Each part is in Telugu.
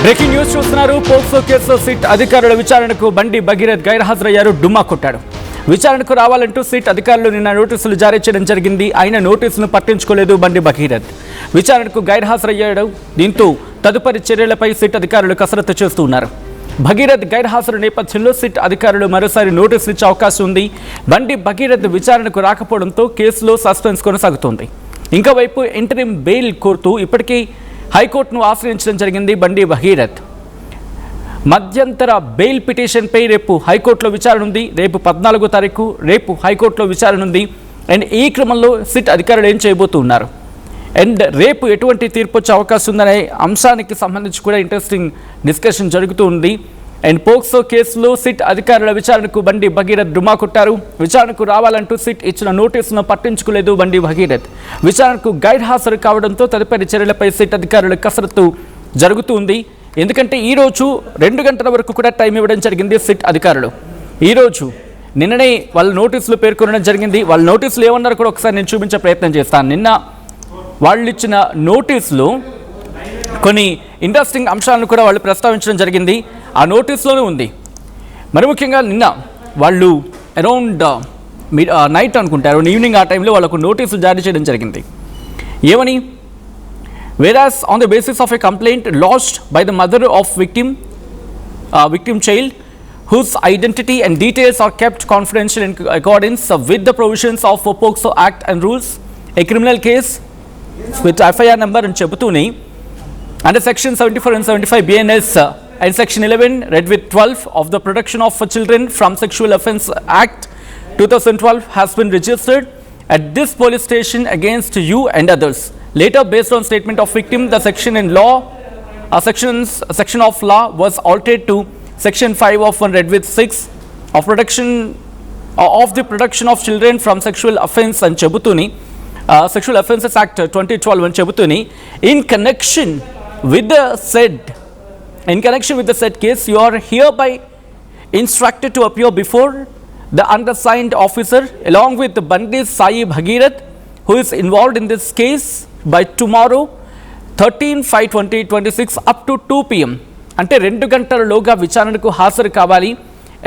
బ్రేకింగ్ న్యూస్ చూస్తున్నారు. పోక్సో కేసులో సిట్ అధికారుల విచారణకు బండి భగీరథ్ గైర్హాజరయ్యారు. డుమ్మా కొట్టాడు. విచారణకు రావాలంటూ సిట్ అధికారులు నిన్న నోటీసులు జారీ చేయడం జరిగింది. ఆయన నోటీసులను పట్టించుకోలేదు బండి భగీరథ్. విచారణకు గైర్హాజరయ్యాడు. దీంతో తదుపరి చర్యలపై సిట్ అధికారులు కసరత్తు చేస్తూ ఉన్నారు. భగీరథ్ గైర్హాజరు నేపథ్యంలో సిట్ అధికారులు మరోసారి నోటీసులు ఇచ్చే అవకాశం ఉంది. బండి భగీరథ్ విచారణకు రాకపోవడంతో కేసులో సస్పెన్స్ కొనసాగుతోంది. ఇంకోవైపు ఇంటరిమ్ బెయిల్ కోరుతూ ఇప్పటికీ హైకోర్టును ఆశ్రయించడం జరిగింది బండి భగీరథ్. మధ్యంతర బెయిల్ పిటిషన్పై రేపు హైకోర్టులో విచారణ ఉంది. రేపు 14వ తారీఖు రేపు హైకోర్టులో విచారణ ఉంది. అండ్ ఈ క్రమంలో సిట్ అధికారులు ఏం చేయబోతున్నారు అండ్ రేపు ఎటువంటి తీర్పు వచ్చే అవకాశం ఉందనే అంశానికి సంబంధించి కూడా ఇంట్రెస్టింగ్ డిస్కషన్ జరుగుతూ ఉంది. అండ్ పోక్సో కేసులో సిట్ అధికారుల విచారణకు బండి భగీరథ్ డుమ్మా కొట్టారు. విచారణకు రావాలంటూ సిట్ ఇచ్చిన నోటీసును పట్టించుకోలేదు బండి భగీరథ్. విచారణకు గైర్హాజరు కావడంతో తదుపరి చర్యలపై సిట్ అధికారుల కసరత్తు జరుగుతుంది. ఎందుకంటే ఈరోజు 2 గంటల వరకు కూడా టైం ఇవ్వడం జరిగింది సిట్ అధికారులు. ఈరోజు నిన్ననే వాళ్ళ నోటీసులు పేర్కొనడం జరిగింది. వాళ్ళ నోటీసులు ఏమన్నారు కూడా ఒకసారి నేను చూపించే ప్రయత్నం చేస్తాను. నిన్న వాళ్ళు ఇచ్చిన నోటీసులో కొన్ని ఇంట్రెస్టింగ్ అంశాలను కూడా వాళ్ళు ప్రస్తావించడం జరిగింది. ఆ నోటీస్లోనే ఉంది. మరి ముఖ్యంగా నిన్న వాళ్ళు అరౌండ్ నైట్ అనుకుంటారు, ఈవినింగ్ ఆ టైంలో వాళ్ళకు నోటీసులు జారీ చేయడం జరిగింది. ఏమని? whereas on the basis of a complaint lodged by the mother of victim child whose identity and details are kept confidential in accordance with the provisions of POCSO Act and rules, a criminal case with FIR number and చెబుతూనే under section 74 and 75 BNS and section 11 read with 12 of the Protection of Children from Sexual Offence Act 2012 has been registered at this police station against you and others. Later, based on statement of victim, the section of law was altered to section 5 of 1 read with 6 of the Protection of Children from Sexual Offence and Chabutuni Sexual Offences Act 2012 and Chabutuni in connection with the said case, you are hereby instructed to appear before the undersigned officer along with the Bandi Sai Bhagirath who is involved in this case by tomorrow 13/5/2026 up to 2 PM. అంటే 2 గంటలలోగా విచారణకు హాజరు కావాలి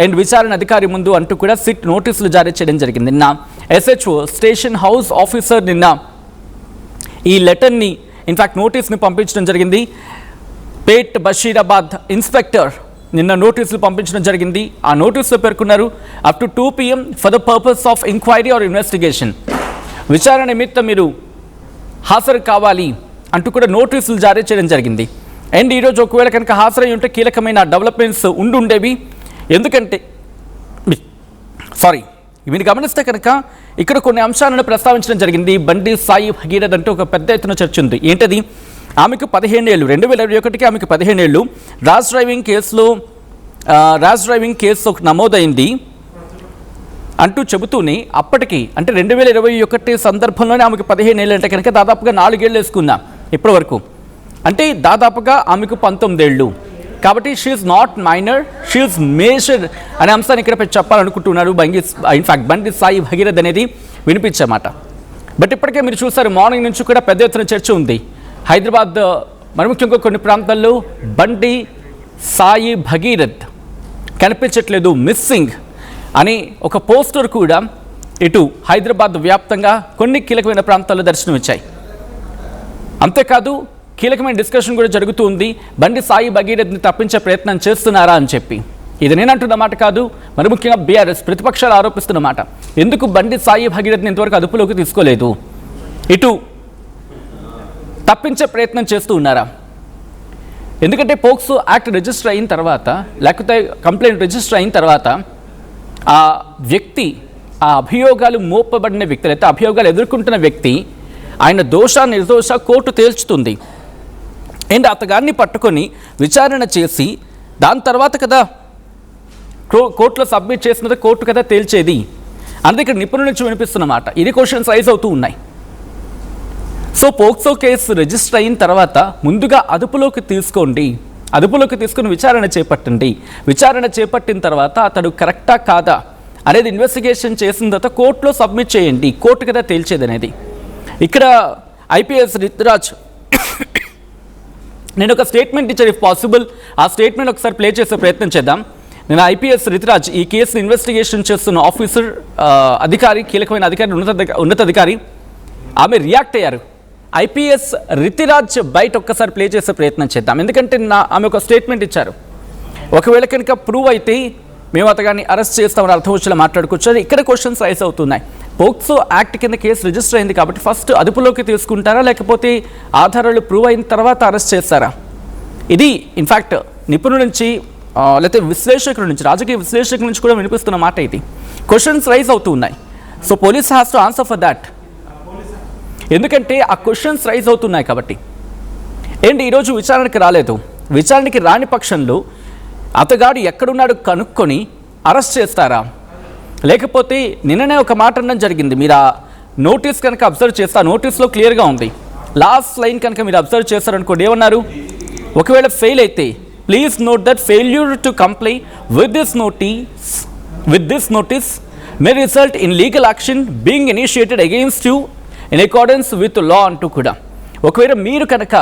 అండ్ విచారణ అధికారి ముందు అంటూ కూడా సిట్ నోటీసులు జారీ చేయడం జరిగింది. నిన్న SHO స్టేషన్ హౌస్ ఆఫీసర్ నిన్న ఈ లెటర్ని ఇన్ఫ్యాక్ట్ నోటీస్ని పంపించడం జరిగింది. పేట్ బషీరాబాద్ ఇన్స్పెక్టర్ నిన్న నోటీసులు పంపించడం జరిగింది. ఆ నోటీసులో పేర్కొన్నారు up to 2 PM for the purpose of enquiry are investigation. విచారణ నిమిత్తం మీరు హాజరు కావాలి అంటూ కూడా నోటీసులు జారీ చేయడం జరిగింది. అండ్ ఈరోజు ఒకవేళ కనుక హాజరై ఉంటే కీలకమైన డెవలప్మెంట్స్ ఉండుండేవి. ఎందుకంటే మీరు గమనిస్తే కనుక ఇక్కడ కొన్ని అంశాలను ప్రస్తావించడం జరిగింది. బండి సాయి భగీరథ్ అంటే ఒక పెద్ద ఎత్తున చర్చ ఉంది. ఏంటది? ఆమెకు 15 ఏళ్ళు, 2021కి ఆమెకు 15 ఏళ్ళు. ర్యాష్ డ్రైవింగ్ కేసు నమోదైంది అంటూ చెబుతూనే అప్పటికి అంటే 2021 సందర్భంలోనే ఆమెకు 15 ఏళ్ళు అంటే కనుక దాదాపుగా 4 ఏళ్ళు వేసుకుందాం ఇప్పటి వరకు. అంటే దాదాపుగా ఆమెకు 19 ఏళ్ళు. కాబట్టి she is not minor, she is major అనే అంశాన్ని ఇక్కడ చెప్పాలనుకుంటున్నారు ఇన్ఫాక్ట్ బండి సాయి భగీరథ్ అనేది వినిపించమాట. బట్ ఇప్పటికే మీరు చూసారు మార్నింగ్ నుంచి కూడా పెద్ద ఎత్తున చర్చ ఉంది. హైదరాబాద్ మరి ముఖ్యంగా కొన్ని ప్రాంతాల్లో బండి సాయి భగీరథ్ కనిపించట్లేదు, మిస్సింగ్ అని ఒక పోస్టర్ కూడా ఇటు హైదరాబాద్ వ్యాప్తంగా కొన్ని కీలకమైన ప్రాంతాల్లో దర్శనమిచ్చాయి. అంతేకాదు కీలకమైన డిస్కషన్ కూడా జరుగుతూ ఉంది. బండి సాయి భగీరథ్ని తప్పించే ప్రయత్నం చేస్తున్నారా అని చెప్పి. ఇది నేనంటున్న మాట కాదు, మరి ముఖ్యంగా బీఆర్ఎస్ ప్రతిపక్షాలు ఆరోపిస్తున్న మాట. ఎందుకు బండి సాయి భగీరథ్ని ఇంతవరకు అదుపులోకి తీసుకోలేదు? ఇటు తప్పించే ప్రయత్నం చేస్తూ ఉన్నారా? ఎందుకంటే పోక్సో యాక్ట్ రిజిస్టర్ అయిన తర్వాత లేకపోతే కంప్లైంట్ రిజిస్టర్ అయిన తర్వాత ఆ వ్యక్తి, ఆ అభియోగాలు మోపబడిన వ్యక్తి లేకపోతే అభియోగాలు ఎదుర్కొంటున్న వ్యక్తి ఆయన దోష నిర్దోష కోర్టు తేల్చుతుంది. అండ్ అతగాన్ని పట్టుకొని విచారణ చేసి దాని తర్వాత కదా కోర్టులో సబ్మిట్ చేసినది కోర్టు కదా తేల్చేది అనేది ఇక్కడ నిపుణుల నుంచి వినిపిస్తున్నమాట. ఇది క్వశ్చన్స్ రైజ్ అవుతూ ఉన్నాయి. సో పోక్సో కేసు రిజిస్టర్ అయిన తర్వాత ముందుగా అదుపులోకి తీసుకోండి, అదుపులోకి తీసుకుని విచారణ చేపట్టండి. విచారణ చేపట్టిన తర్వాత అతడు కరెక్టా కాదా అనేది ఇన్వెస్టిగేషన్ చేసిన తర్వాత కోర్టులో సబ్మిట్ చేయండి, కోర్టు కదా తేల్చేది అనేది. ఇక్కడ IPS రితురాజ్ నేను ఒక స్టేట్మెంట్ ఇచ్చాను, ఇఫ్ పాసిబుల్ ఆ స్టేట్మెంట్ ఒకసారి ప్లే చేసే ప్రయత్నం చేద్దాం. నేను ఐపీఎస్ రితిరాజ్ ఈ కేసును ఇన్వెస్టిగేషన్ చేస్తున్న ఆఫీసర్, అధికారి, కీలకమైన అధికారి, ఉన్నతాధికారి, ఆమె రియాక్ట్ అయ్యారు. ఐపీఎస్ రితిరాజ్ బయట ఒక్కసారి ప్లే చేసే ప్రయత్నం చేద్దాం. ఎందుకంటే ఆమె ఒక స్టేట్మెంట్ ఇచ్చారు, ఒకవేళ కనుక ప్రూవ్ అయితే మేము అతగాన్ని అరెస్ట్ చేస్తామని అర్థం వచ్చేలా మాట్లాడుకొచ్చారు. ఇక్కడ క్వశ్చన్స్ రైజ్ అవుతున్నాయి. పోక్సో యాక్ట్ కింద కేసు రిజిస్టర్ అయింది కాబట్టి ఫస్ట్ అదుపులోకి తీసుకుంటారా, లేకపోతే ఆధారాలు ప్రూవ్ అయిన తర్వాత అరెస్ట్ చేస్తారా? ఇది ఇన్ఫ్యాక్ట్ నిపుణుల నుంచి లేకపోతే విశ్లేషకుల నుంచి, రాజకీయ విశ్లేషకుల నుంచి కూడా వినిపిస్తున్న మాట. ఇది క్వశ్చన్స్ రైజ్ అవుతూ ఉన్నాయి. So police has to answer for that. ఎందుకంటే ఆ క్వశ్చన్స్ రైజ్ అవుతున్నాయి కాబట్టి. ఏంటి ఈరోజు విచారణకి రాలేదు, విచారణకి రాని పక్షంలో అతగాడు ఎక్కడున్నాడు కనుక్కొని అరెస్ట్ చేస్తారా? లేకపోతే నిన్ననే ఒక మాట అనడం జరిగింది, మీరు ఆ నోటీస్ కనుక అబ్జర్వ్ చేస్తే ఆ నోటీస్లో క్లియర్గా ఉంది, లాస్ట్ లైన్ కనుక మీరు అబ్జర్వ్ చేస్తారనుకోండి, ఏమన్నారు? ఒకవేళ ఫెయిల్ అయితే please note that failure to comply with this notice May result in legal action being initiated against you in accordance with లా అంటూ కూడా. ఒకవేళ మీరు కనుక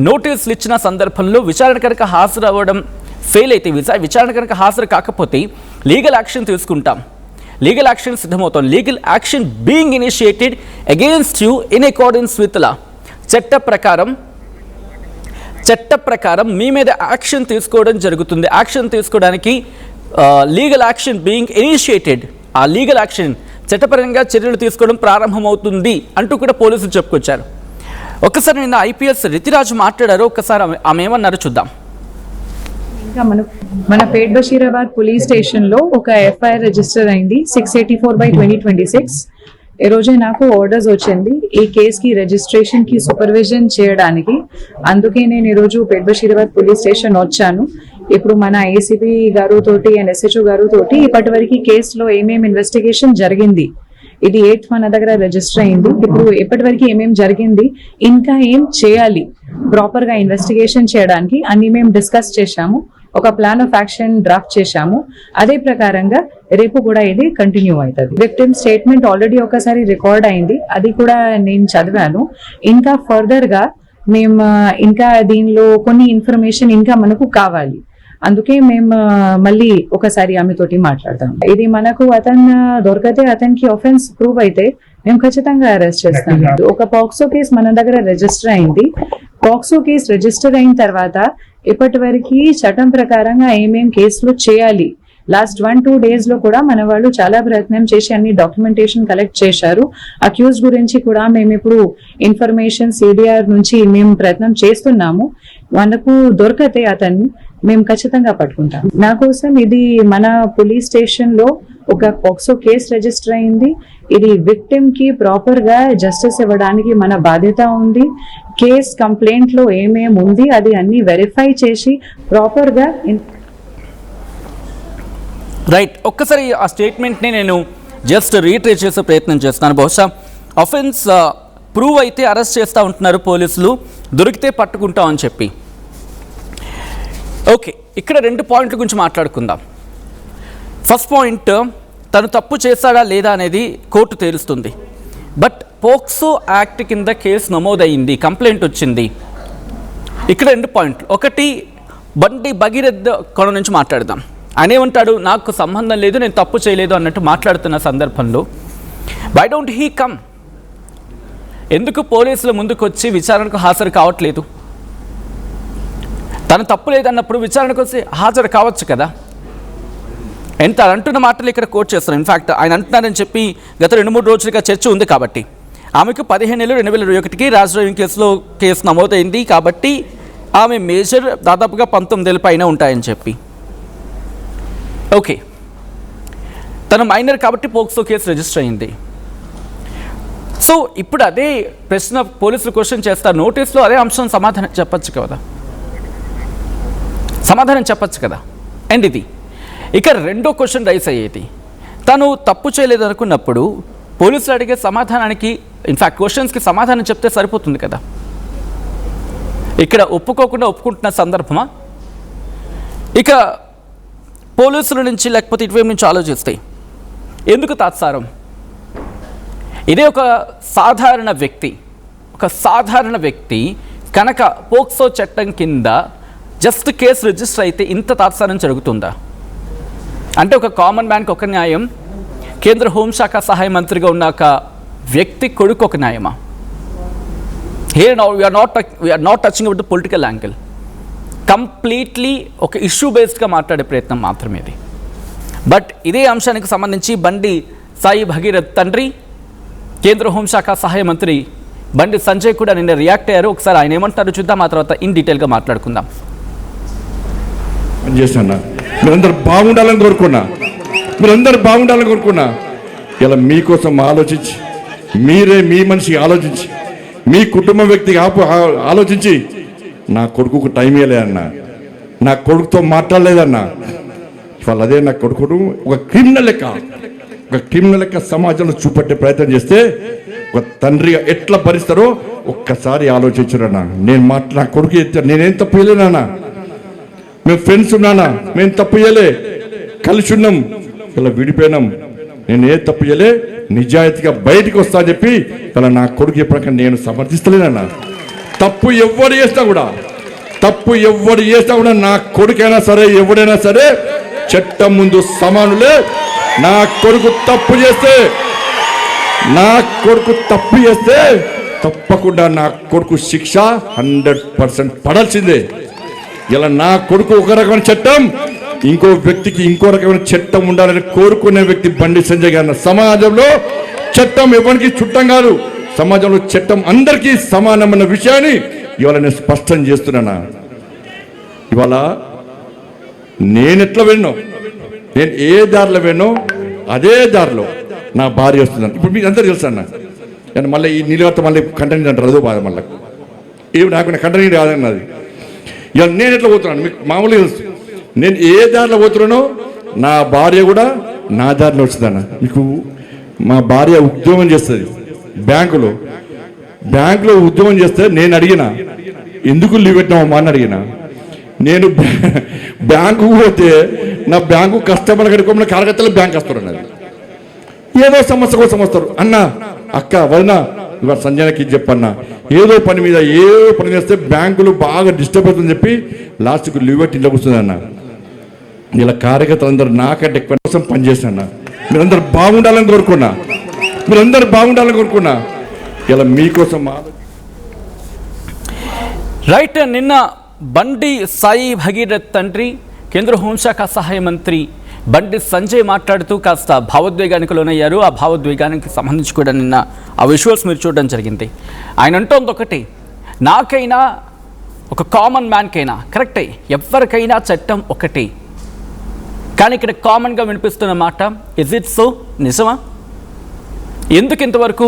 నోటీసులు ఇచ్చిన సందర్భంలో విచారణ కనుక హాజరు అవ్వడం ఫెయిల్ అయితే, విచారణ కనుక హాజరు కాకపోతే లీగల్ యాక్షన్ తీసుకుంటాం, లీగల్ యాక్షన్ సిద్ధమవుతాం. Legal action being initiated against you in accordance with law, చట్ట ప్రకారం మీ మీద యాక్షన్ తీసుకోవడం జరుగుతుంది. యాక్షన్ తీసుకోవడానికి లీగల్ యాక్షన్ బీయింగ్ ఇనిషియేటెడ్, ఆ లీగల్ యాక్షన్ చట్టపరంగా చర్యలు తీసుకోవడం ప్రారంభమవుతుంది అంటూ కూడా పోలీసులు చెప్పుకొచ్చారు. ఒక్కసారి నిన్న ఐపీఎస్ రితిరాజ్ మాట్లాడారు, ఒక్కసారి ఆమె ఏమన్నారో చూద్దాం. ఇంకా మన పేట్ బషీరాబాద్ పోలీస్ స్టేషన్ లో ఒక ఎఫ్ఐఆర్ రిజిస్టర్ అయింది 684/2026. ఈ రోజే నాకు ఆర్డర్స్ వచ్చింది ఈ కేస్ కి రిజిస్ట్రేషన్ కి సూపర్విజన్ చేయడానికి. అందుకే నేను ఈరోజు పేట్ బషీరాబాద్ పోలీస్ స్టేషన్ వచ్చాను. ఇప్పుడు మన ఏసీపీ గారు తోటి అండ్ ఎస్హెచ్ఓ గారు తోటి ఇప్పటి వరకు కేసులో ఏమేమి ఇన్వెస్టిగేషన్ జరిగింది, ఇది 8th మన దగ్గర రిజిస్టర్ అయింది. ఇప్పుడు ఇప్పటి వరకు ఏమేమి జరిగింది, ఇంకా ఏం చేయాలి ప్రాపర్ గా ఇన్వెస్టిగేషన్ చేయడానికి అన్ని మేము డిస్కస్ చేశాము. ఒక ప్లాన్ ఆఫ్ యాక్షన్ డ్రాఫ్ట్ చేశాము. అదే ప్రకారంగా రేపు కూడా ఇది కంటిన్యూ అవుతుంది. విక్టిమ్ స్టేట్మెంట్ ఆల్రెడీ ఒకసారి రికార్డ్ అయింది, అది కూడా నేను చదివాను. ఇంకా ఫర్దర్ గా మేము ఇంకా దీనిలో కొన్ని ఇన్ఫర్మేషన్ ఇంకా మనకు కావాలి, అందుకే మేము మళ్ళీ ఒకసారి ఆమెతోటి మాట్లాడతాం. ఇది మనకు అతను దొరకతే, అతనికి ఆఫెన్స్ ప్రూవ్ అయితే మేము ఖచ్చితంగా అరెస్ట్ చేస్తాం. ఒక పాక్సో కేసు మన దగ్గర రిజిస్టర్ అయింది. పాక్సో కేసు రిజిస్టర్ అయిన తర్వాత ఇప్పటి వరకు చట్టం ప్రకారంగా ఏమేం కేసులు చేయాలి, లాస్ట్ 1-2 days లో కూడా మన వాళ్ళు చాలా ప్రయత్నం చేసి అన్ని డాక్యుమెంటేషన్ కలెక్ట్ చేశారు. అక్యూజ్ గురించి కూడా మేము ఇప్పుడు ఇన్ఫర్మేషన్ సిడిఆర్ నుంచి మేము ప్రయత్నం చేస్తున్నాము. మనకు దొరకతే అతన్ని మేము ఖచ్చితంగా పట్టుకుంటాం. నా కోసం ఇది మన పోలీస్ స్టేషన్ లో ఒక పాక్సో కేసు రిజిస్టర్ అయింది. ఇది విక్టిమ్ కి ప్రాపర్ గా జస్టిస్ ఇవ్వడానికి మన బాధ్యత ఉంది. కేస్ కంప్లైంట్ లో ఏమేమి ఉంది అది అన్ని వెరిఫై చేసి ప్రాపర్ గా. రైట్, ఒక్కసారి ఆ స్టేట్మెంట్ని నేను జస్ట్ రీట్రేట్ చేసే ప్రయత్నం చేస్తున్నాను. బహుశా అఫెన్స్ ప్రూవ్ అయితే అరెస్ట్ చేస్తూ ఉంటున్నారు పోలీసులు, దొరికితే పట్టుకుంటాం అని చెప్పి. ఓకే, ఇక్కడ 2 పాయింట్ల గురించి మాట్లాడుకుందాం. ఫస్ట్ పాయింట్, తను తప్పు చేశాడా లేదా అనేది కోర్టు తేలుస్తుంది. బట్ పోక్సో యాక్ట్ కింద కేసు నమోదయ్యింది, కంప్లైంట్ వచ్చింది. ఇక్కడ 2 పాయింట్లు. ఒకటి, బండి భగీరథ్ కోణం నుంచి మాట్లాడదాం. ఆయన ఏమంటాడు, నాకు సంబంధం లేదు, నేను తప్పు చేయలేదు అన్నట్టు మాట్లాడుతున్న సందర్భంలో వై డోంట్ హీ కమ్, ఎందుకు పోలీసుల ముందుకు వచ్చి విచారణకు హాజరు కావట్లేదు? తను తప్పు లేదన్నప్పుడు విచారణకు వచ్చి హాజరు కావచ్చు కదా. ఎంత అంటున్న మాటలు ఇక్కడ కోట్ చేస్తున్నాను. ఇన్ఫ్యాక్ట్ ఆయన అంటున్నారని చెప్పి గత 2-3 రోజులుగా చర్చ ఉంది కాబట్టి. ఆమెకు 15/7/2021కి ర్యాష్ డ్రైవింగ్ కేసు నమోదైంది కాబట్టి ఆమె మేజర్ దాదాపుగా 19 పైన ఉంటాయని చెప్పి. ఓకే, తను మైనర్ కాబట్టి పోక్సో కేసు రిజిస్టర్ అయింది. సో ఇప్పుడు అదే ప్రశ్న పోలీసులు క్వశ్చన్ చేస్తారు, నోటీస్లో అదే అంశం సమాధానం చెప్పచ్చు కదా. అండ్ ఇది ఇక రెండో క్వశ్చన్ రైస్ అయ్యేది, తను తప్పు చేయలేదు అనుకున్నప్పుడు పోలీసులు అడిగే సమాధానానికి, ఇన్ఫ్యాక్ట్ క్వశ్చన్స్కి సమాధానం చెప్తే సరిపోతుంది కదా. ఇక్కడ ఒప్పుకోకుండా ఒప్పుకుంటున్న సందర్భమా? ఇక పోలీసుల నుంచి లేకపోతే ఇటువైపు నుంచి ఆలోచిస్తే ఎందుకు తాత్సారం? ఇదే ఒక సాధారణ వ్యక్తి కనుక పోక్సో చట్టం కింద జస్ట్ కేసు రిజిస్టర్ అయితే ఇంత తాత్సారం జరుగుతుందా? అంటే ఒక కామన్ మ్యాన్కి ఒక న్యాయం, కేంద్ర హోంశాఖ సహాయ మంత్రిగా ఉన్న ఒక వ్యక్తి కొడుకు ఒక న్యాయమా? Here now we are not touching about the political angle. Completely ఒక ఇష్యూ బేస్డ్గా మాట్లాడే ప్రయత్నం మాత్రమే ఇది. బట్ ఇదే అంశానికి సంబంధించి బండి సాయి భగీరథ్ తండ్రి కేంద్ర హోంశాఖ సహాయ మంత్రి బండి సంజయ్ కూడా నిన్న రియాక్ట్ అయ్యారు. ఒకసారి ఆయన ఏమంటారో చూద్దాం, ఆ తర్వాత ఇన్ డీటెయిల్గా మాట్లాడుకుందాం. చేస్తున్నా మీరందరూ బాగుండాలని కోరుకున్నా, మీరందరూ బాగుండాలని కోరుకున్నా. ఇలా మీకోసం ఆలోచించి, మీరే మీ మనిషి ఆలోచించి, మీ కుటుంబ వ్యక్తికి ఆలోచించి నా కొడుకుకు టైం ఇవ్వలేదన్నా, నా కొడుకుతో మాట్లాడలేదన్నా. ఇవాళ అదే నా కొడుకును ఒక క్రిమినల్ లెక్క సమాజంలో చూపెట్టే ప్రయత్నం చేస్తే ఒక తండ్రిగా ఎట్లా భరిస్తారో ఒక్కసారి ఆలోచించురన్నా. నా కొడుకు నేనేం తప్పు చేయలేనా? మేము ఫ్రెండ్స్ ఉన్నానా? మేము తప్పు చేయలే, కలిసి ఉన్నాం, ఇలా విడిపోయినాం. నేను ఏ తప్పు చేయలే, నిజాయితీగా బయటికి వస్తా అని చెప్పి ఇలా నా కొడుకు ఎప్పటికీ నేను సమర్థిస్తలేనన్నా. తప్పు ఎవరు చేసినా కూడా నా కొడుకైనా సరే ఎవడైనా సరే చట్టం ముందు సమానులే. నా కొడుకు తప్పు చేస్తే తప్పకుండా నా కొడుకు శిక్ష 100% పడాల్సిందే. ఇలా నా కొడుకు ఒక రకమైన చట్టం, ఇంకో వ్యక్తికి ఇంకో రకమైన చట్టం ఉండాలని కోరుకునే వ్యక్తి బండి సంజయ్ గారు. సమాజంలో చట్టం ఎవరికి చుట్టం కాదు, సమాజంలో చట్టం అందరికీ సమానమైన విషయాన్ని ఇవాళ నేను స్పష్టం చేస్తున్నానా. ఇవాళ నేను ఎట్లా వెళ్ళినో, నేను ఏ దారిలో వెళ్ళినో అదే దారిలో నా భార్య వస్తుందని ఇప్పుడు మీకు అందరూ తెలుసు అన్న. నేను మళ్ళీ ఈ నీళ్ళతో మళ్ళీ కంటెంట్ అంటారు, అదో బాధ మళ్ళీ ఏమి నాకు కంటెంట్ కాదన్నది. ఇవాళ నేను ఎట్లా పోతున్నాను మీకు మామూలుగా తెలుసు. నేను ఏ దారిలో పోతున్నానో నా భార్య కూడా నా దారిలో వచ్చిందన్న. మీకు మా భార్య ఉద్యోగం చేస్తుంది బ్యాంకులో ఉద్యోగం చేస్తే నేను అడిగిన ఎందుకు లీవ్ పెట్టినామమ్మా అని అడిగిన. నేను బ్యాంకు పోతే నా బ్యాంకు కస్టమర్ కడుకోమని కార్యకర్తలు బ్యాంక్ వస్తారు అన్నది. ఏదో సమస్య కోసం వస్తారు. అన్న అక్క వదిన ఇవాళ సంజయ్కి చెప్పన్నా, ఏదో పని మీద చేస్తే బ్యాంకులు బాగా డిస్టర్బ్ అవుతుందని చెప్పి లాస్ట్కు లీవ్ పెట్టి ఇంట్లో కూర్చుంది అన్న. ఇలా కార్యకర్తలు అందరూ నాకంటే ఎక్కువ కోసం పనిచేసిన. మీరందరూ బాగుండాలని కోరుకున్నా. ఇలా మీకోసం రైట్. నిన్న బండి సాయి భగీరథ్ తండ్రి కేంద్ర హోంశాఖ సహాయ మంత్రి బండి సంజయ్ మాట్లాడుతూ కాస్త భావోద్వేగానికి లోనయ్యారు. ఆ భావోద్వేగానికి సంబంధించి కూడా నిన్న ఆ విజువల్స్ మీరు చూడడం జరిగింది. ఆయన అంటోంది ఒకటి, నాకైనా ఒక కామన్ మ్యాన్కైనా కరెక్టే, ఎవరికైనా చట్టం ఒకటి. కానీ ఇక్కడ కామన్గా వినిపిస్తున్న మాట ఇజ్ ఇట్ సో? నిజమా? ఎందుకు ఇంతవరకు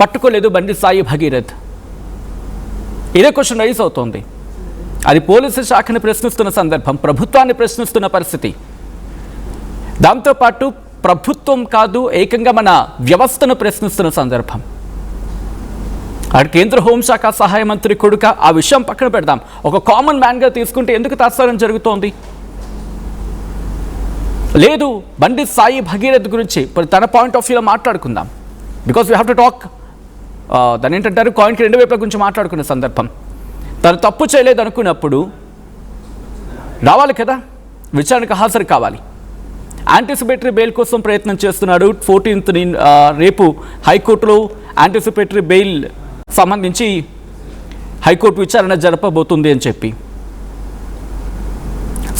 పట్టుకోలేదు బండి సాయి భగీరథ్? ఇదే క్వశ్చన్ రైజ్ అవుతోంది. అది పోలీసు శాఖని ప్రశ్నిస్తున్న సందర్భం, ప్రభుత్వాన్ని ప్రశ్నిస్తున్న పరిస్థితి. దాంతోపాటు ప్రభుత్వం కాదు, ఏకంగా మన వ్యవస్థను ప్రశ్నిస్తున్న సందర్భం. అటు కేంద్ర హోంశాఖ సహాయ మంత్రి కొడుక, ఆ విషయం పక్కన పెడదాం. ఒక కామన్ మ్యాన్గా తీసుకుంటే ఎందుకు తాత్సారం జరుగుతోంది? లేదు, బండి సాయి భగీరథ్ గురించి తన పాయింట్ ఆఫ్ వ్యూలో మాట్లాడుకుందాం. Because we have to talk, దాని ఏంటంటారు, కాయిన్కి రెండు వైపుల గురించి మాట్లాడుకునే సందర్భం. తను తప్పు చేయలేదు అనుకున్నప్పుడు రావాలి కదా, విచారణకు హాజరు కావాలి. యాంటిసిపేటరీ బెయిల్ కోసం ప్రయత్నం చేస్తున్నాడు. 14th రేపు హైకోర్టులో యాంటిసిపేటరీ బెయిల్ సంబంధించి హైకోర్టు విచారణ జరపబోతుంది అని చెప్పి.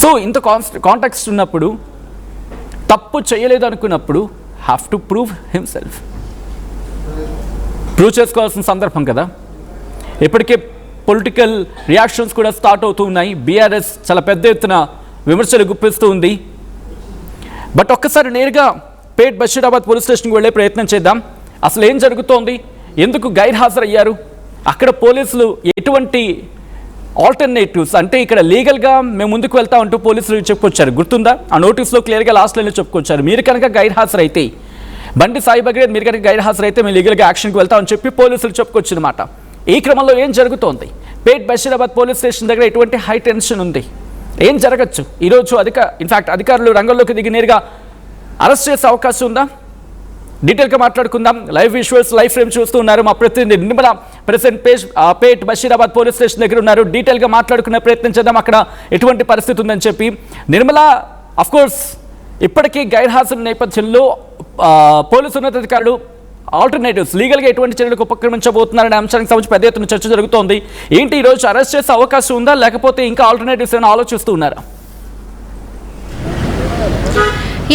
సో ఇంత కాంటాక్స్ట్ ఉన్నప్పుడు, తప్పు చేయలేదు అనుకున్నప్పుడు have to prove himself. Prove చేసుకోవాల్సిన సందర్భం కదా. ఇప్పటికే పొలిటికల్ రియాక్షన్స్ కూడా స్టార్ట్ అవుతూ ఉన్నాయి. బీఆర్ఎస్ చాలా పెద్ద ఎత్తున విమర్శలు గుప్పిస్తూ ఉంది. బట్ ఒక్కసారి నేరుగా పేట్ బషీరాబాద్ పోలీస్ స్టేషన్కి వెళ్ళే ప్రయత్నం చేద్దాం. అసలు ఏం జరుగుతోంది, ఎందుకు గైర్హాజరయ్యారు, అక్కడ పోలీసులు ఎటువంటి ఆల్టర్నేటివ్స్, అంటే ఇక్కడ లీగల్గా మేము ముందుకు వెళ్తామంటూ పోలీసులు చెప్పుకొచ్చారు, గుర్తుందా? ఆ నోటీస్లో క్లియర్గా లాస్ట్ లైన్లో చెప్పుకొచ్చారు, మీరు కనుక గైర్హాజరైతే, బండి సాయి భగీరథ్ మీరు కనుక గైర్హాజరైతే మేము లీగల్గా యాక్షన్కి వెళ్తామని చెప్పి పోలీసులు చెప్పుకొచ్చిందన్నమాట. ఈ క్రమంలో ఏం జరుగుతోంది? పేట్ బషీరాబాద్ పోలీస్ స్టేషన్ దగ్గర ఎటువంటి హై టెన్షన్ ఉంది, ఏం జరగచ్చు ఈరోజు? ఇన్ఫాక్ట్ అధికారులు రంగంలోకి దిగి నేరుగా అరెస్ట్ చేసే అవకాశం ఉందా? డీటెయిల్గా మాట్లాడుకుందాం. లైవ్ విజువల్స్, లైవ్ ఫ్రేమ్ చూస్తూ ఉన్నారు మా ప్రతినిధి నిర్మల. ప్రెసిడెంట్ పేట్ బషీరాబాద్ పోలీస్ స్టేషన్ దగ్గర ఉన్నారు. డీటెయిల్గా మాట్లాడుకునే ప్రయత్నం చేద్దాం అక్కడ ఎటువంటి పరిస్థితి ఉందని చెప్పి. నిర్మల, అఫ్కోర్స్ ఇప్పటికీ గైర్హాజరు నేపథ్యంలో పోలీసు ఉన్నతాధికారులు ఆల్టర్నేటివ్స్ లీగల్గా ఎటువంటి చర్యలకు ఉపక్రమించబోతున్నారనే అంశానికి సంబంధించి పెద్ద ఎత్తున చర్చ జరుగుతోంది. ఏంటి ఈరోజు అరెస్ట్ చేసే అవకాశం ఉందా, లేకపోతే ఇంకా ఆల్టర్నేటివ్స్ ఏమైనా ఆలోచిస్తూ ఉన్నారా?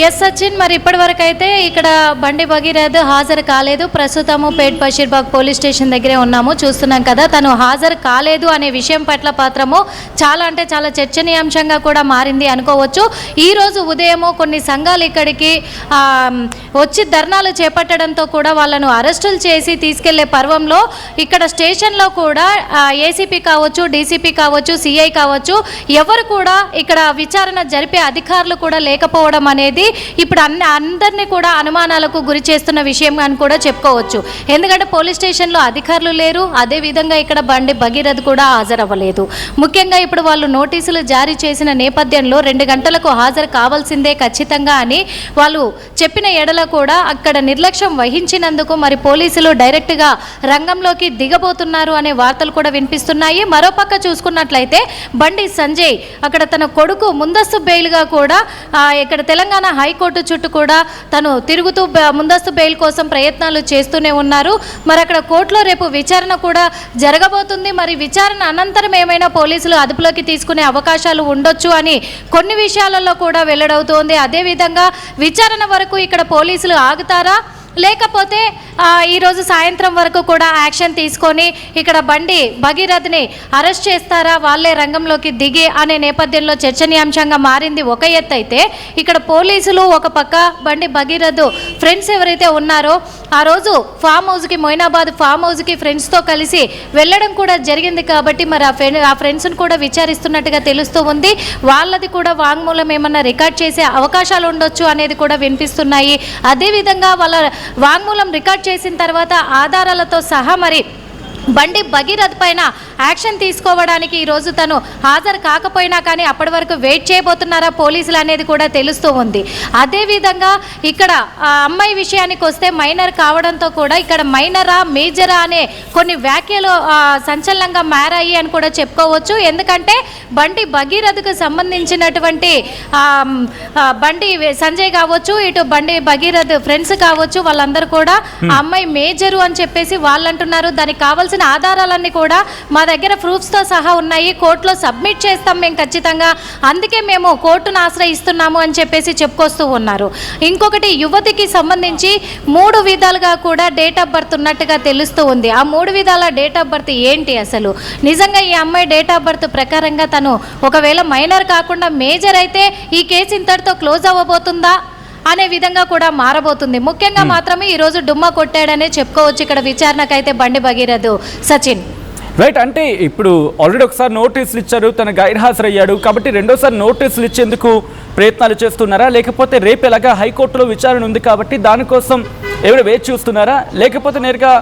ఎస్ సచిన్, మరి ఇప్పటి వరకు అయితే ఇక్కడ బండి భగీరథ్ హాజరు కాలేదు. ప్రస్తుతము పేట్ బషీర్బాగ్ పోలీస్ స్టేషన్ దగ్గరే ఉన్నాము, చూస్తున్నాం కదా. తను హాజరు కాలేదు అనే విషయం పట్ల మాత్రము చాలా అంటే చాలా చర్చనీయాంశంగా కూడా మారింది అనుకోవచ్చు. ఈరోజు ఉదయము కొన్ని సంఘాలు ఇక్కడికి వచ్చి ధర్నాలు చేపట్టడంతో కూడా వాళ్ళను అరెస్టులు చేసి తీసుకెళ్లే పర్వంలో ఇక్కడ స్టేషన్లో కూడా ఏసీపీ కావచ్చు, డీసీపీ కావచ్చు, సిఐ కావచ్చు, ఎవరు కూడా ఇక్కడ విచారణ జరిపే అధికారులు కూడా లేకపోవడం అనేది ఇప్పుడు అందరినీ కూడా అనుమానాలకు గురి చేస్తున్న విషయం అని కూడా చెప్పుకోవచ్చు. ఎందుకంటే పోలీస్ స్టేషన్లో అధికారులు లేరు, అదేవిధంగా ఇక్కడ బండి భగీరథ్ కూడా హాజరవ్వలేదు. ముఖ్యంగా ఇప్పుడు వాళ్ళు నోటీసులు జారీ చేసిన నేపథ్యంలో 2 గంటలకు హాజరు కావాల్సిందే ఖచ్చితంగా అని వాళ్ళు చెప్పిన ఎడల కూడా అక్కడ నిర్లక్ష్యం వహించినందుకు మరి పోలీసులు డైరెక్ట్గా రంగంలోకి దిగబోతున్నారు అనే వార్తలు కూడా వినిపిస్తున్నాయి. మరోపక్క చూసుకున్నట్లయితే బండి సంజయ్ అక్కడ తన కొడుకు ముందస్తు బెయిల్గా కూడా ఇక్కడ తెలంగాణ హైకోర్టు చుట్టూ కూడా తను తిరుగుతూ ముందస్తు బెయిల్ కోసం ప్రయత్నాలు చేస్తూనే ఉన్నారు. మరి అక్కడ కోర్టులో రేపు విచారణ కూడా జరగబోతుంది. మరి విచారణ అనంతరం ఏమైనా పోలీసులు అదుపులోకి తీసుకునే అవకాశాలు ఉండొచ్చు అని కొన్ని విషయాలలో కూడా వెల్లడవుతోంది. అదేవిధంగా విచారణ వరకు ఇక్కడ పోలీసులు ఆగుతారా, లేకపోతే ఈరోజు సాయంత్రం వరకు కూడా యాక్షన్ తీసుకొని ఇక్కడ బండి భగీరథ్ని అరెస్ట్ చేస్తారా, వాళ్ళే రంగంలోకి దిగి అనే నేపథ్యంలో చర్చనీయాంశంగా మారింది ఒక ఎత్తు అయితే, ఇక్కడ పోలీసులు ఒక పక్క బండి భగీరథ్ ఫ్రెండ్స్ ఎవరైతే ఉన్నారో ఆ రోజు ఫామ్ హౌస్కి, మొయినాబాద్ ఫామ్ హౌస్కి ఫ్రెండ్స్తో కలిసి వెళ్ళడం కూడా జరిగింది. కాబట్టి మరి ఆ ఫ్రెండ్స్ని కూడా విచారిస్తున్నట్టుగా తెలుస్తూ ఉంది. వాళ్ళది కూడా వాంగ్మూలం ఏమన్నా రికార్డ్ చేసే అవకాశాలు ఉండొచ్చు అనేది కూడా వినిపిస్తున్నాయి. అదేవిధంగా వాళ్ళ వాంగ్మూలం రికార్డ్ చేసిన తర్వాత ఆధారాలతో సహా మరి బండి భగీరథ్ పైన యాక్షన్ తీసుకోవడానికి ఈరోజు తను హాజరు కాకపోయినా కానీ అప్పటి వరకు వెయిట్ చేయబోతున్నారా పోలీసులు అనేది కూడా తెలుస్తూ ఉంది. అదేవిధంగా ఇక్కడ అమ్మాయి విషయానికి వస్తే మైనర్ కావడంతో కూడా ఇక్కడ మైనరా మేజరా అనే కొన్ని వ్యాఖ్యలు సంచలనంగా మారాయి అని కూడా చెప్పుకోవచ్చు. ఎందుకంటే బండి భగీరథ్కు సంబంధించినటువంటి బండి సంజయ్ కావచ్చు, ఇటు బండి భగీరథ్ ఫ్రెండ్స్ కావచ్చు, వాళ్ళందరూ కూడా అమ్మాయి మేజరు అని చెప్పేసి వాళ్ళు అంటున్నారు. దానికి కావాల్సిన ఆధారాలన్నీ కూడా మా దగ్గర ప్రూఫ్స్తో సహా ఉన్నాయి, కోర్టులో సబ్మిట్ చేస్తాం మేము ఖచ్చితంగా, అందుకే మేము కోర్టును ఆశ్రయిస్తున్నాము అని చెప్పేసి చెప్పుకొస్తూ ఉన్నారు. ఇంకొకటి యువతికి సంబంధించి 3 విధాలుగా కూడా డేట్ ఆఫ్ బర్త్ ఉన్నట్టుగా తెలుస్తూ ఉంది. ఆ 3 విధాల డేట్ ఆఫ్ బర్త్ ఏంటి అసలు? నిజంగా ఈ అమ్మాయి డేట్ ఆఫ్ బర్త్ ప్రకారంగా తను ఒకవేళ మైనర్ కాకుండా మేజర్ అయితే ఈ కేసు ఇంతటితో క్లోజ్ అవ్వబోతుందా అనే విధంగా కూడా మారబోతుంది. ముఖ్యంగా మాత్రమే ఈరోజు డుమ్మా కొట్టాడనే చెప్పుకోవచ్చు ఇక్కడ విచారణకైతే బండి భగీరథ్. సచిన్ రైట్, అంటే ఇప్పుడు ఆల్రెడీ ఒకసారి నోటీసులు ఇచ్చారు, తన గైర్హాజరయ్యాడు కాబట్టి రెండోసారి నోటీసులు ఇచ్చేందుకు ప్రయత్నాలు చేస్తున్నారా, లేకపోతే రేపు ఎలాగా హైకోర్టులో విచారణ ఉంది కాబట్టి దానికోసం ఏమైనా వేచి చూస్తున్నారా, లేకపోతే నేరుగా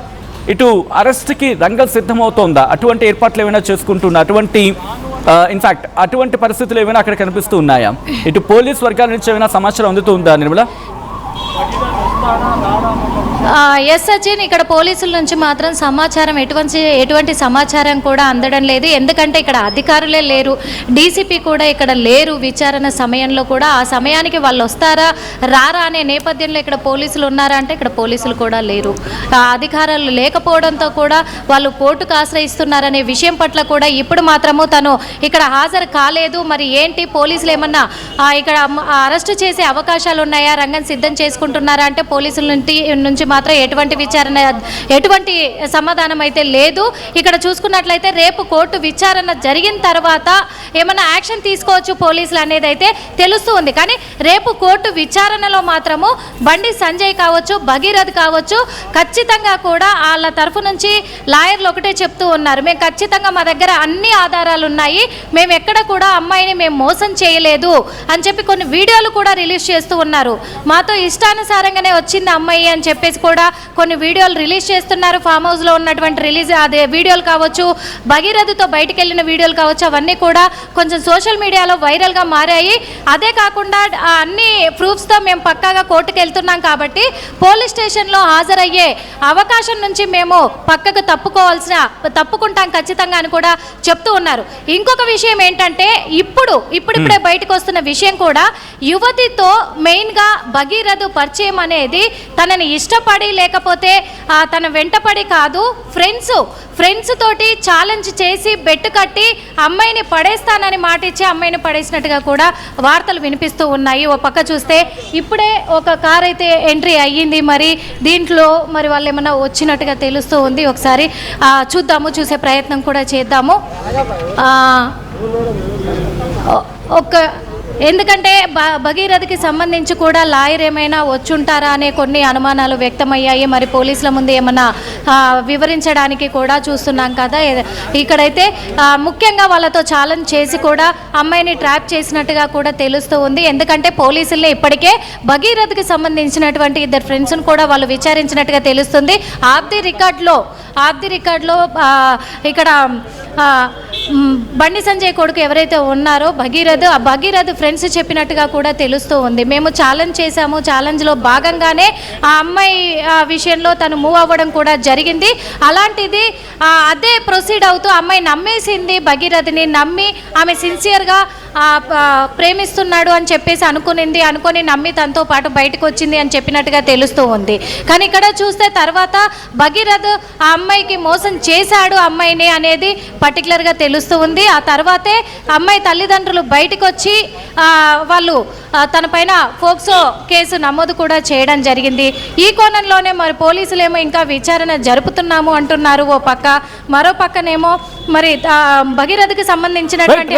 ఇటు అరెస్ట్కి రంగం సిద్ధమవుతోందా? అటువంటి ఏర్పాట్లు ఏమైనా చేసుకుంటున్నా, ఇన్ఫాక్ట్ అటువంటి పరిస్థితులు ఏమైనా అక్కడ కనిపిస్తూ ఉన్నాయా? ఇటు పోలీస్ వర్గాల నుంచి ఏమైనా సమాచారం అందుతుందా నిర్మల? ఎస్ సచిన్, ఇక్కడ పోలీసుల నుంచి మాత్రం సమాచారం ఎటువంటి సమాచారం కూడా అందడం లేదు. ఎందుకంటే ఇక్కడ అధికారులే లేరు, డీసీపీ కూడా ఇక్కడ లేరు విచారణ సమయంలో కూడా. ఆ సమయానికి వాళ్ళు వస్తారా రారా అనే నేపథ్యంలో ఇక్కడ పోలీసులు ఉన్నారా అంటే ఇక్కడ పోలీసులు కూడా లేరు. అధికారులు లేకపోవడంతో కూడా వాళ్ళు కోర్టుకు ఆశ్రయిస్తున్నారనే విషయం పట్ల కూడా ఇప్పుడు మాత్రము తను ఇక్కడ హాజరు కాలేదు. మరి ఏంటి పోలీసులు ఏమన్నా ఇక్కడ అరెస్టు చేసే అవకాశాలు ఉన్నాయా, రంగం సిద్ధం చేసుకుంటున్నారా అంటే పోలీసుల నుంచి మాత్రం ఎటువంటి విచారణ, ఎటువంటి సమాధానం అయితే లేదు. ఇక్కడ చూసుకున్నట్లయితే రేపు కోర్టు విచారణ జరిగిన తర్వాత ఏమైనా యాక్షన్ తీసుకోవచ్చు పోలీసులు అనేది అయితే తెలుస్తూ ఉంది. కానీ రేపు కోర్టు విచారణలో మాత్రము బండి సంజయ్ కావచ్చు, భగీరథ్ కావచ్చు, ఖచ్చితంగా కూడా వాళ్ళ తరఫు నుంచి లాయర్లు ఒకటే చెప్తూ ఉన్నారు, మేము ఖచ్చితంగా మా దగ్గర అన్ని ఆధారాలు ఉన్నాయి, మేము ఎక్కడ కూడా అమ్మాయిని మేము మోసం చేయలేదు అని చెప్పి కొన్ని వీడియోలు కూడా రిలీజ్ చేస్తూ ఉన్నారు. మాతో ఇష్టానుసారంగానే వచ్చింది అమ్మాయి అని చెప్పేసి చెప్పేసి కూడా కొన్ని వీడియోలు రిలీజ్ చేస్తున్నారు. ఫామ్ హౌస్లో ఉన్నటువంటి అదే వీడియోలు కావచ్చు, భగీరథతో బయటికి వెళ్ళిన వీడియోలు కావచ్చు, అవన్నీ కూడా కొంచెం సోషల్ మీడియాలో వైరల్గా మారాయి. అదే కాకుండా అన్ని ప్రూఫ్స్తో మేము పక్కాగా కోర్టుకు వెళ్తున్నాం కాబట్టి పోలీస్ స్టేషన్లో హాజరయ్యే అవకాశం నుంచి మేము పక్కకు తప్పుకుంటాం ఖచ్చితంగా అని కూడా చెప్తూ ఉన్నారు. ఇంకొక విషయం ఏంటంటే ఇప్పుడిప్పుడే బయటకు వస్తున్న విషయం కూడా యువతితో మెయిన్గా భగీరథ పరిచయం అనేది తనని ఇష్టపడి లేకపోతే తన వెంటపడి కాదు, ఫ్రెండ్స్ తోటి ఛాలెంజ్ చేసి బెట్టు కట్టి అమ్మాయిని పడేస్తానని మాట ఇచ్చి అమ్మాయిని పడేసినట్టుగా కూడా వార్తలు వినిపిస్తూ ఉన్నాయి. ఓ పక్క చూస్తే ఇప్పుడే ఒక కార్ అయితే ఎంట్రీ అయ్యింది. మరి దీంట్లో మరి వాళ్ళు ఏమన్నా వచ్చినట్టుగా తెలుస్తూ ఉంది. ఒకసారి చూద్దాము, చూసే ప్రయత్నం కూడా చేద్దాము. ఎందుకంటే భగీరథకి సంబంధించి కూడా లాయర్ ఏమైనా వచ్చుంటారా అనే కొన్ని అనుమానాలు వ్యక్తమయ్యాయి. మరి పోలీసుల ముందు ఏమన్నా వివరించడానికి కూడా చూస్తున్నాం కదా. ఇక్కడైతే ముఖ్యంగా వాళ్ళతో ఛాలెంజ్ చేసి కూడా అమ్మాయిని ట్రాప్ చేసినట్టుగా కూడా తెలుస్తూ ఉంది. ఎందుకంటే పోలీసులే ఇప్పటికే భగీరథకి సంబంధించినటువంటి ఇద్దరు ఫ్రెండ్స్ను కూడా వాళ్ళు విచారించినట్టుగా తెలుస్తుంది. ఆఫ్ ది రికార్డ్లో ఇక్కడ బండి సంజయ్ కొడుకు ఎవరైతే ఉన్నారో భగీరథ్ ఫ్రెండ్స్ చెప్పినట్టుగా కూడా తెలుస్తూ ఉంది. మేము ఛాలెంజ్ చేశాము, ఛాలెంజ్లో భాగంగానే ఆ అమ్మాయి విషయంలో తను మూవ్ అవ్వడం కూడా జరిగింది. అలాంటిది అదే ప్రొసీడ్ అవుతూ అమ్మాయి నమ్మేసింది, భగీరథని నమ్మి ఆమె సిన్సియర్గా ప్రేమిస్తున్నాడు అని చెప్పేసి అనుకొని నమ్మి తనతో పాటు బయటకు వచ్చింది అని చెప్పినట్టుగా తెలుస్తూ ఉంది. కానీ ఇక్కడ చూస్తే తర్వాత భగీరథ్ ఆ అమ్మాయికి మోసం చేశాడు అమ్మాయిని అనేది పర్టికులర్గా తెలుస్తూ ఉంది. ఆ తర్వాతే అమ్మాయి తల్లిదండ్రులు బయటకు వచ్చి వాళ్ళు తన పైన ఫోక్సో కేసు నమోదు కూడా చేయడం జరిగింది. ఈ కోణంలోనే మరి పోలీసులేమో ఇంకా విచారణ జరుపుతున్నాము అంటున్నారు ఓ పక్క, మరో పక్కనేమో మరి భగీరథకి సంబంధించినటువంటి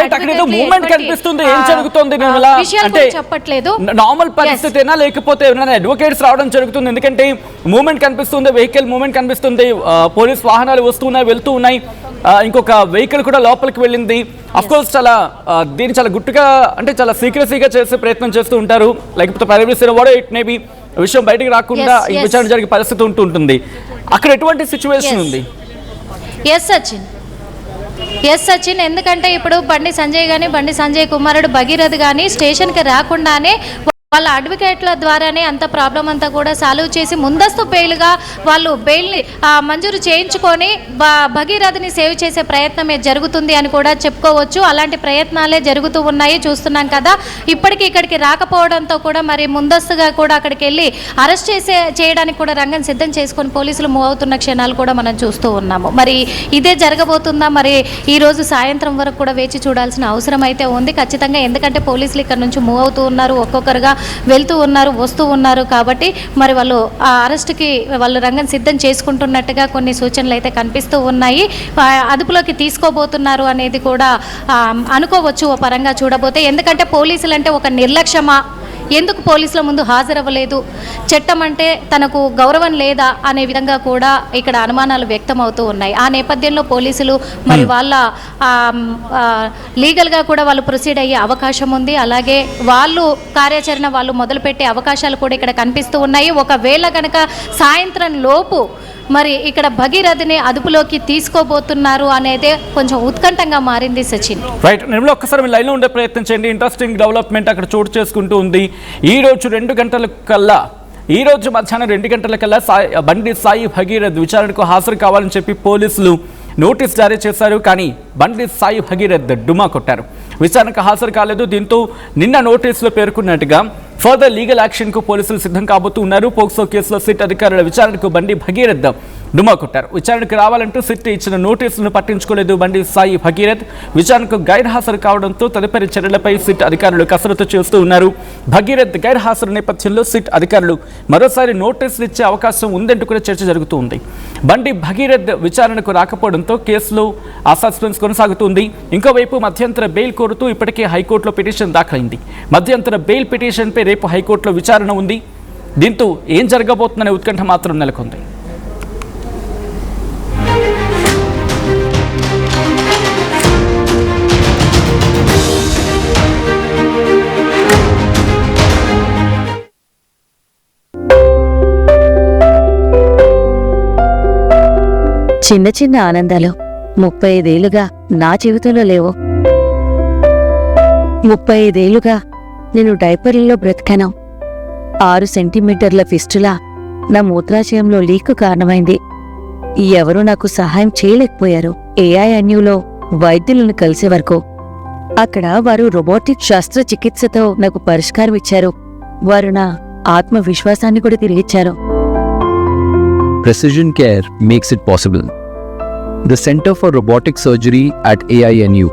చెప్పట్లేదు. నార్మల్ పరిస్థితేనా లేకపోతే ఏమైనా అడ్వకేట్స్ రావడం జరుగుతుంది? ఎందుకంటే మూవ్మెంట్ కనిపిస్తుంది, వెహికల్ మూవ్మెంట్ కనిపిస్తుంది, పోలీస్ వాహనాలు వస్తున్నాయి వెళ్తూ ఉన్నాయి, ఇంకొక వెహికల్ కూడా లోపలికి వెళ్ళింది. అఫ్ కోర్స్ దీన్ని చాలా గుట్టుగా అంటే చాలా సీక్రెసీగా చేసే ప్రయత్నం చేస్తూ ఉంటారు. లేకపోతే ప్రైవసీ వాడు ఇట్ మేబీ విషయం బయటికి రాకుండా ఈ విచారణ జరిగే పరిస్థితి ఉంటుంది. అక్కడ ఎటువంటి సిచ్యువేషన్ ఉంది? ఎస్ సచిన్, ఎందుకంటే ఇప్పుడు బండి సంజయ్ కుమారుడు భగీరథ్ కానీ స్టేషన్కి రాకుండానే వాళ్ళ అడ్వకేట్ల ద్వారానే అంత ప్రాబ్లం అంతా కూడా సాల్వ్ చేసి ముందస్తు బెయిల్గా వాళ్ళు బెయిల్ని మంజూరు చేయించుకొని భగీరథని సేవ్ చేసే ప్రయత్నమే జరుగుతుంది అని కూడా చెప్పుకోవచ్చు. అలాంటి ప్రయత్నాలే జరుగుతూ ఉన్నాయి, చూస్తున్నాం కదా. ఇప్పటికీ ఇక్కడికి రాకపోవడంతో కూడా మరి ముందస్తుగా కూడా అక్కడికి వెళ్ళి అరెస్ట్ చేయడానికి కూడా రంగం సిద్ధం చేసుకొని పోలీసులు మూవ్ అవుతున్న క్షణాలు కూడా మనం చూస్తూ ఉన్నాము. మరి ఇదే జరగబోతుందా? మరి ఈరోజు సాయంత్రం వరకు కూడా వేచి చూడాల్సిన అవసరం అయితే ఉంది ఖచ్చితంగా. ఎందుకంటే పోలీసులు ఇక్కడ నుంచి మూవ్ అవుతూ ఉన్నారు, ఒక్కొక్కరుగా వెళ్తూ ఉన్నారు, వస్తూ ఉన్నారు. కాబట్టి మరి వాళ్ళు ఆ అరెస్ట్కి వాళ్ళు రంగం సిద్ధం చేసుకుంటున్నట్టుగా కొన్ని సూచనలు అయితే కనిపిస్తూ ఉన్నాయి. అదుపులోకి తీసుకోబోతున్నారు అనేది కూడా అనుకోవచ్చు ఓ పరంగా చూడబోతే. ఎందుకంటే పోలీసులు అంటే ఒక నిర్లక్ష్యమా, ఎందుకు పోలీసుల ముందు హాజరవ్వలేదు, చట్టం అంటే తనకు గౌరవం లేదా అనే విధంగా కూడా ఇక్కడ అనుమానాలు వ్యక్తమవుతూ ఉన్నాయి. ఆ నేపథ్యంలో పోలీసులు మరి వాళ్ళ లీగల్గా కూడా వాళ్ళు ప్రొసీడ్ అయ్యే అవకాశం ఉంది. అలాగే వాళ్ళు కార్యాచరణ వాళ్ళు మొదలుపెట్టే అవకాశాలు కూడా ఇక్కడ కనిపిస్తూ ఉన్నాయి. ఒకవేళ కనుక సాయంత్రం లోపు మరి ఇక్కడ భగీరథని అదుపులోకి తీసుకోబోతున్నారు అనేదే కొంచెం ఉత్కంఠంగా మారింది సచిన్. రైట్, నిర్మల ఒక్కసారి మీ లైన్లో ఉండే ప్రయత్నం చేయండి. ఇంట్రెస్టింగ్ డెవలప్మెంట్ అక్కడ చోటు చేసుకుంటూ ఉంది. ఈ రోజు మధ్యాహ్నం 2 గంటల కల్లా బండి సాయి భగీరథ్ విచారణకు హాజరు కావాలని చెప్పి పోలీసులు నోటీస్ జారీ చేశారు. కానీ బండి సాయి భగీరథ్ డుమా కొట్టారు, విచారణకు హాజరు కాలేదు. దీంతో నిన్న నోటీసులో పేర్కొన్నట్టుగా ఫర్దర్ లీగల్ యాక్షన్కు పోలీసులు సిద్ధం కాబోతూ ఉన్నారు. పోక్సో కేసులో సిట్ అధికారుల విచారణకు బండి భగీరథ్ డుమా కొట్టారు. విచారణకు రావాలంటూ సిట్ ఇచ్చిన నోటీసులను పట్టించుకోలేదు బండి సాయి భగీరథ్. విచారణకు గైర్హాజరు కావడంతో తదుపరి చర్యలపై సిట్ అధికారులు కసరత్తు చేస్తూ ఉన్నారు. భగీరథ్ గైర్హాజరు నేపథ్యంలో సిట్ అధికారులు మరోసారి నోటీసులు ఇచ్చే అవకాశం ఉందంటూ కూడా చర్చ జరుగుతూ ఉంది. బండి భగీరథ్ విచారణకు రాకపోవడంతో కేసులో ఆ సస్పెన్స్ కొనసాగుతుంది. ఇంకోవైపు మధ్యంతర బెయిల్ కోరుతూ ఇప్పటికే హైకోర్టులో పిటిషన్ దాఖలైంది. మధ్యంతర బెయిల్ పిటిషన్పై రేపు హైకోర్టులో విచారణ ఉంది. దీంతో ఏం జరగబోతుందనే ఉత్కంఠ మాత్రం నెలకొంది. చిన్న చిన్న ఆనందాలు 35 ఏళ్లుగా నా జీవితంలో లేవు. 35 ఏళ్లుగా నేను డైపర్లలో బ్రతికాను. 6 సెంటీమీటర్ల ఫిస్టులా నా మూత్రాశయంలో లీకు కారణమైంది. ఎవరూ నాకు సహాయం చేయలేకపోయారు. ఏఐఎన్యూలో వైద్యులను కలిసే వరకు అక్కడ వారు రోబోటిక్ శస్త్రచికిత్సతో నాకు పరిష్కారం ఇచ్చారు. వారు నా ఆత్మవిశ్వాసాన్ని కూడా తిరిగిచ్చారు. Precision care makes it possible. The Center for Robotic Surgery at AINU